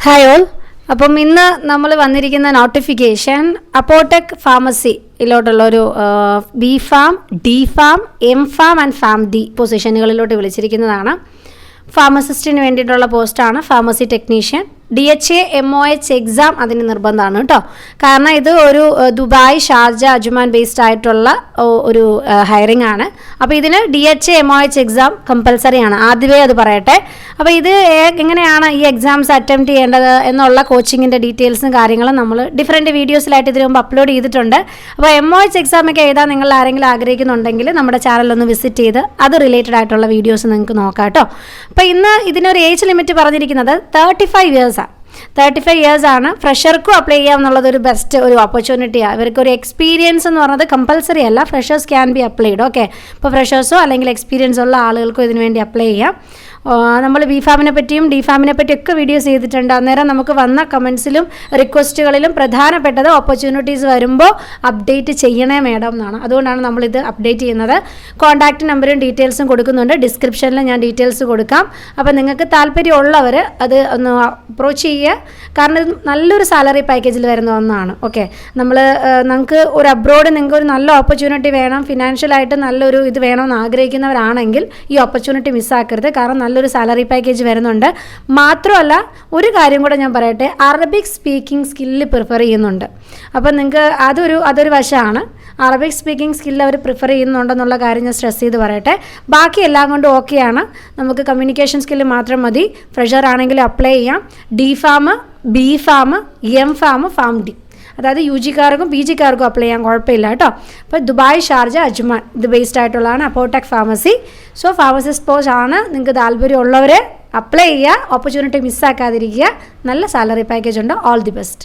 Hi all. അപ്പം ഇന്ന് നമ്മൾ വന്നിരിക്കുന്ന നോട്ടിഫിക്കേഷൻ അപ്പോടെക് ഫാർമസിയിലോട്ടുള്ളൊരു B pharm, D pharm, M pharm and pharm D പൊസിഷനുകളിലോട്ട് വിളിച്ചിരിക്കുന്നതാണ്. ഫാർമസിസ്റ്റിന് വേണ്ടിയിട്ടുള്ള പോസ്റ്റാണ് pharmacy technician. DHA MOH exam അതിന് നിർബന്ധമാണ് കേട്ടോ. കാരണം ഇത് ഒരു ദുബായ്, ഷാർജ, അജ്മാൻ ബേസ്ഡ് ആയിട്ടുള്ള ഒരു ഹയറിംഗ് ആണ്. അപ്പോൾ ഇതിന് DHA MOH എക്സാം കമ്പൽസറി ആണ്. ആദ്യമേ അത് പറയട്ടെ. അപ്പോൾ ഇത് എങ്ങനെയാണ് ഈ എക്സാംസ് അറ്റംപ്റ്റ് ചെയ്യേണ്ടത് എന്നുള്ള കോച്ചിങ്ങിൻ്റെ ഡീറ്റെയിൽസും കാര്യങ്ങളും നമ്മൾ ഡിഫറെൻറ്റ് വീഡിയോസിലായിട്ട് ഇതിനു മുമ്പ് അപ്ലോഡ് ചെയ്തിട്ടുണ്ട്. അപ്പോൾ MOH എക്സാമൊക്കെ എഴുതാൻ നിങ്ങൾ ആരെങ്കിലും ആഗ്രഹിക്കുന്നുണ്ടെങ്കിൽ നമ്മുടെ ചാനലൊന്ന് വിസിറ്റ് ചെയ്ത് അത് റിലേറ്റഡ് ആയിട്ടുള്ള വീഡിയോസ് നിങ്ങൾക്ക് നോക്കാം കേട്ടോ. അപ്പോൾ ഇന്ന് ഇതിനൊരു ഏജ് ലിമിറ്റ് പറഞ്ഞിരിക്കുന്നത് 35 ഇയേഴ്സാണ്. 35 ഇയേഴ്സ് ആണ്. ഫ്രഷർക്കും അപ്ലൈ ചെയ്യാം എന്നുള്ളത് ഒരു ബെസ്റ്റ് ഒരു ഓപ്പർച്യൂണിറ്റിയാണ്. ഇവർക്കൊരു എക്സ്പീരിയൻസ് എന്ന് പറയുന്നത് കമ്പൽസറി അല്ല, freshers can be applied. Okay, ഇപ്പോൾ ഫ്രഷേഴ്സോ അല്ലെങ്കിൽ എക്സ്പീരിയൻസ് ഉള്ള ആളുകൾക്കും ഇതിനു വേണ്ടി അപ്ലൈ ചെയ്യാം. നമ്മൾ ബി ഫാമിനെ പറ്റിയും ഡി ഫാമിനെ പറ്റിയൊക്കെ വീഡിയോസ് ചെയ്തിട്ടുണ്ട്. അന്നേരം നമുക്ക് വന്ന കമൻസിലും റിക്വസ്റ്റുകളിലും പ്രധാനപ്പെട്ടത് ഓപ്പർച്യൂണിറ്റീസ് വരുമ്പോൾ അപ്ഡേറ്റ് ചെയ്യണേ മാഡം എന്നാണ്. അതുകൊണ്ടാണ് നമ്മളിത് അപ്ഡേറ്റ് ചെയ്യുന്നത്. കോൺടാക്റ്റ് നമ്പറും ഡീറ്റെയിൽസും കൊടുക്കുന്നുണ്ട്. ഡിസ്ക്രിപ്ഷനിൽ ഞാൻ ഡീറ്റെയിൽസ് കൊടുക്കാം. അപ്പോൾ നിങ്ങൾക്ക് താല്പര്യമുള്ളവർ അത് ഒന്ന് അപ്രോച്ച് ചെയ്യുക. കാരണം ഇത് നല്ലൊരു സാലറി പാക്കേജിൽ വരുന്ന ഒന്നാണ്. ഓക്കെ, നമുക്ക് ഒരു അബ്രോഡ് നിങ്ങൾക്ക് ഒരു നല്ല ഓപ്പർച്യൂണിറ്റി വേണം, ഫിനാൻഷ്യലായിട്ട് നല്ലൊരു ഇത് വേണമെന്ന് ആഗ്രഹിക്കുന്നവരാണെങ്കിൽ ഈ ഓപ്പർച്യൂണിറ്റി മിസ്സാക്കരുത്. കാരണം നല്ലൊരു സാലറി പാക്കേജ് വരുന്നുണ്ട്. മാത്രമല്ല ഒരു കാര്യം കൂടെ ഞാൻ പറയട്ടെ, അറബിക് സ്പീക്കിംഗ് സ്കില്ല് പ്രിഫർ ചെയ്യുന്നുണ്ട്. അപ്പം നിങ്ങൾക്ക് അതൊരു വശമാണ്. അറബിക് സ്പീക്കിംഗ് സ്കില്ല് അവർ പ്രിഫർ ചെയ്യുന്നുണ്ടെന്നുള്ള കാര്യം ഞാൻ സ്ട്രെസ് ചെയ്ത് പറയട്ടെ. ബാക്കി എല്ലാം കൊണ്ടും ഓക്കെയാണ്. നമുക്ക് കമ്മ്യൂണിക്കേഷൻ സ്കില്ല് മാത്രം മതി. ഫ്രഷർ ആണെങ്കിലും അപ്ലൈ ചെയ്യാം. D pharm, B farm, M farm, Pharm D, അതായത് UG-കാർക്കും PG-കാർക്കും അപ്ലൈ ചെയ്യാൻ കുഴപ്പമില്ല കേട്ടോ. അപ്പോൾ ദുബായ്, ഷാർജ, അജ്മാൻ ഇത് ബേസ്ഡ് ആയിട്ടുള്ളതാണ് അപ്പോടെക് ഫാർമസി. സോ ഫാർമസിസ്റ്റ് പോസ്റ്റ് ആണ്. നിങ്ങൾക്ക് താല്പര്യമുള്ളവരെ അപ്ലൈ ചെയ്യുക. ഓപ്പർച്യൂണിറ്റി മിസ്സാക്കാതിരിക്കുക. നല്ല സാലറി പാക്കേജ് ഉണ്ട്. All the best.